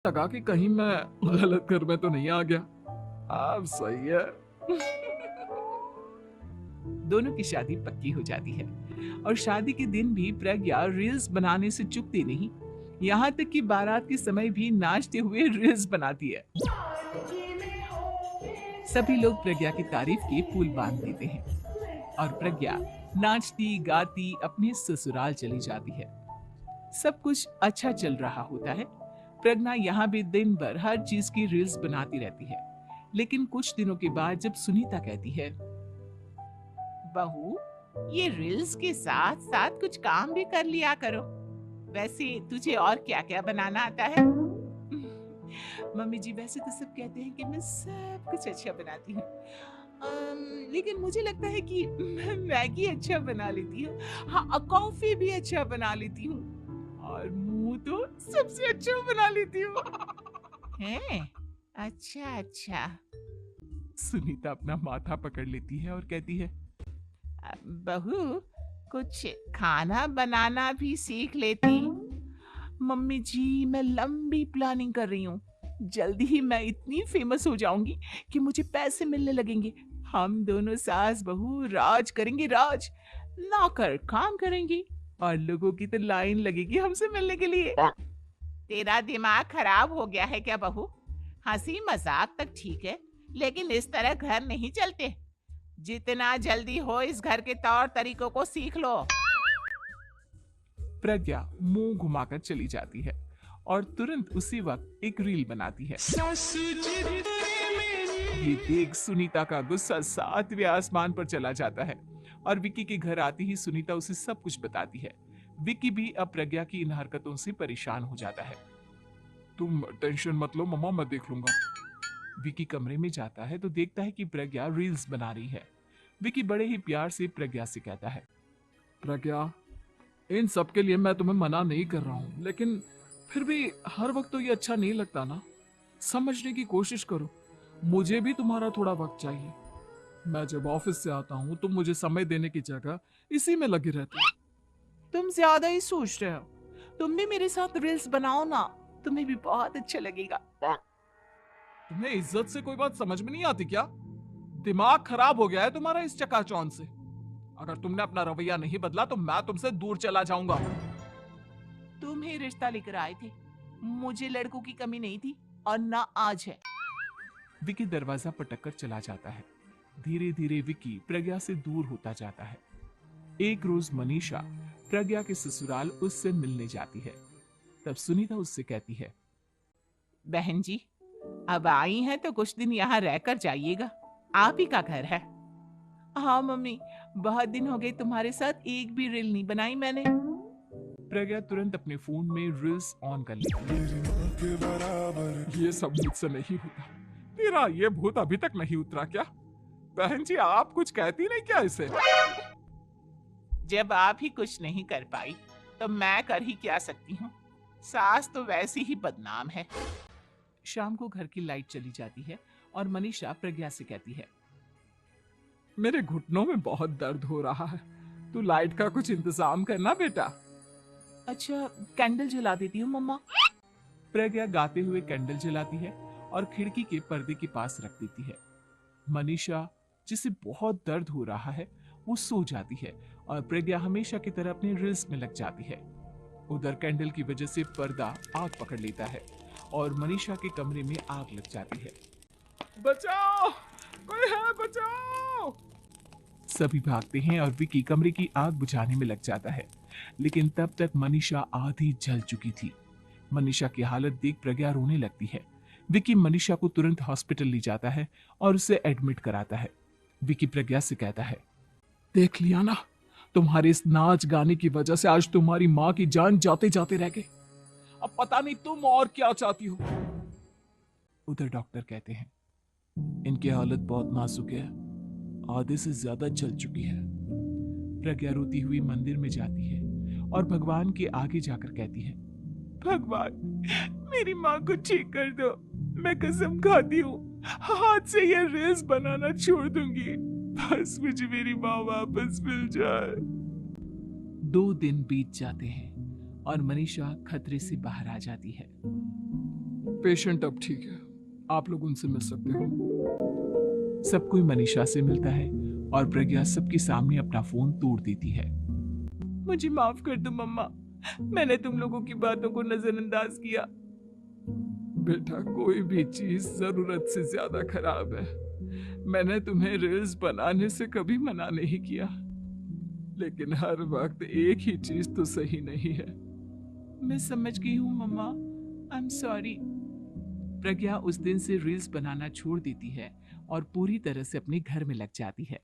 लगा कि कहीं मैं गलत घर में तो नहीं आ गया। अब सही है। दोनों की शादी पक्की हो जाती है और शादी के दिन भी प्रज्ञा रील्स बनाने से चूकती नहीं। यहाँ तक कि बारात के समय भी नाचते हुए रील्स बनाती है। सभी लोग प्रज्ञा की तारीफ के पुल बांध देते हैं और प्रज्ञा नाचती गाती अपने ससुराल चली जाती है। सब कुछ अच्छा चल रहा होता है। प्रज्ञा यहाँ भी दिन भर हर चीज की रील्स बनाती रहती है। लेकिन कुछ दिनों के बाद जब सुनीता कहती है, बहू, ये रील्स के साथ साथ कुछ काम भी कर लिया करो। वैसे तुझे और क्या क्या बनाना आता है? मम्मी जी, वैसे तो सब कहते हैं कि मैं सब कुछ अच्छा बनाती हूँ, लेकिन मुझे लगता है कि मैं मैगी अच्छा बना लेती हूँ। हाँ, कॉफी भी अच्छा बना लेती हूँ और मुंह तो सबसे अच्छा बना लेती हूँ। हैं? अच्छा अच्छा। सुनीता अपना माथा पकड़ लेती है और कहती है, बहू, कुछ खाना बनाना भी सीख लेती। मम्मी जी, मैं लंबी प्लानिंग कर रही हूँ। जल्दी ही मैं इतनी फेमस हो जाऊंगी कि मुझे पैसे मिलने लगेंगे। हम दोनों सास बहू राज करेंगे, राज। नौकर काम करेंगी और लोगों की तो लाइन लगेगी हमसे मिलने के लिए। तेरा दिमाग खराब हो गया है क्या बहू? हंसी मजाक तक ठीक है, लेकिन इस तरह घर नहीं चलते। जितना जल्दी हो इस घर के तौर तरीकों को सीख लो। प्रज्ञा मुंह घुमाकर चली जाती है और तुरंत उसी वक्त एक रील बनाती है। ये देख सुनीता का गुस्सा 7वें आसमान पर चला जाता है और विक्की के घर आती ही सुनीता उसे सब कुछ बताती है। विक्की भी अब प्रज्ञा की इन हरकतों से परेशान हो जाता है। तुम टेंशन मत लो मम्मा, मैं देख लूंगा। विक्की कमरे में जाता है तो देखता है कि प्रज्ञा रील्स बना रही है। विक्की बड़े ही प्यार से प्रज्ञा से कहता है, प्रज्ञा, इन सब के लिए मैं तुम्हें मना नहीं कर रहा हूँ, लेकिन फिर भी हर वक्त तो ये अच्छा नहीं लगता ना। समझने की कोशिश करो, मुझे भी तुम्हारा थोड़ा वक्त चाहिए। मैं जब ऑफिस से आता हूँ तुम मुझे समय देने की जगह इसी में लगे रहते हो। तुम ज्यादा ही सोच रहे हो। तुम भी मेरे साथ रील्स बनाओ ना, तुम्हें भी बहुत अच्छा लगेगा। तुम्हें इज्जत से कोई बात समझ में नहीं आती क्या? दिमाग खराब हो गया है तुम्हारा इस चकाचौंध से। अगर तुमने अपना रवैया नहीं बदला तो मैं तुमसे दूर चला जाऊंगा। तुम ही रिश्ता लेकर आए थे, मुझे लड़कों की कमी नहीं थी और ना आज है। विकी दरवाजा पटक कर चला जाता है। धीरे धीरे विकी प्रज्ञा से दूर होता जाता है। एक रोज मनीषा प्रज्ञा के ससुराल उससे मिलने जाती है। तब सुनीता उससे कहती है, बहन जी, अब आई हैं तो कुछ दिन यहाँ रहकर जाइएगा, आप ही का घर है। हाँ मम्मी, बहुत दिन हो गए तुम्हारे साथ एक भी रील नहीं बनाई मैंने। प्रज्ञा तुरंत अपने फोन में रील्स ऑन कर लेती है। ये सब मुझसे नहीं होता। तेरा ये भूत अभी तक नहीं उतरा क्या? बहन जी, आप कुछ कहती नहीं क्या इसे? जब आप ही कुछ नहीं कर पाई तो मैं कर ही क्या सकती हूँ। सास तो वैसी ही बदनाम है। शाम को घर की लाइट चली जाती है और मनीषा प्रज्ञा से कहती है, मेरे घुटनों में बहुत दर्द हो रहा है, तू लाइट का कुछ इंतजाम करना बेटा। अच्छा, कैंडल जला देती हूँ मम्मा। प्रज्ञा गाते हुए कैंडल जलाती है और खिड़की के पर्दे के पास रख देती है। मनीषा, जिसे बहुत दर्द हो रहा है, वो सो जाती है और प्रज्ञा हमेशा की तरह अपने रील्स में लग जाती है। उधर कैंडल की वजह से पर्दा आग पकड़ लेता है और मनीषा के कमरे में आग लग जाती है। बचाओ, कोई है, बचाओ। सभी भागते हैं और विकी कमरे की आग बुझाने में लग जाता है, लेकिन तब तक मनीषा आधी जल चुकी थी। मनीषा की हालत देख प्रज्ञा रोने लगती है। विकी मनीषा को तुरंत हॉस्पिटल ले जाता है और उसे एडमिट कराता है। विकी प्रज्ञा से कहता है, देख लिया ना, तुम्हारे इस नाच गाने की वजह से आज तुम्हारी माँ की जान जाते जाते रह गई। अब पता नहीं तुम और क्या चाहती हो। उधर डॉक्टर कहते हैं, इनकी हालत बहुत नाजुक है, आधे से ज्यादा जल चुकी है। प्रज्ञा रोती हुई मंदिर में जाती है और भगवान के आगे जाकर कहती है, भगवान, मेरी माँ को ठीक कर दो। मैं कसम खाती हूँ हाथ से ये रील्स बनाना छोड़ दूंगी, बस मुझे मेरी माँ वापस मिल जाए। 2 दिन बीत जाते हैं और मनीषा खतरे से बाहर आ जाती है। पेशेंट अब ठीक है, आप लोग उनसे मिल सकते हो। सब कोई मनीषा से मिलता है और प्रज्ञा सबके सामने अपना फोन तोड़ देती है। मुझे माफ कर दो मम्मा, मैंने तुम लोगों की बातों को नजरअंदाज किया। बेटा, कोई भी चीज जरूरत से ज्यादा खराब है। मैंने तुम्हें रील्स बनाने से कभी मना नहीं किया, लेकिन हर वक्त एक ही चीज तो सही नहीं है। मैं समझ गई हूँ मम्मा, आई एम सॉरी। प्रज्ञा उस दिन से रील्स बनाना छोड़ देती है और पूरी तरह से अपने घर में लग जाती है।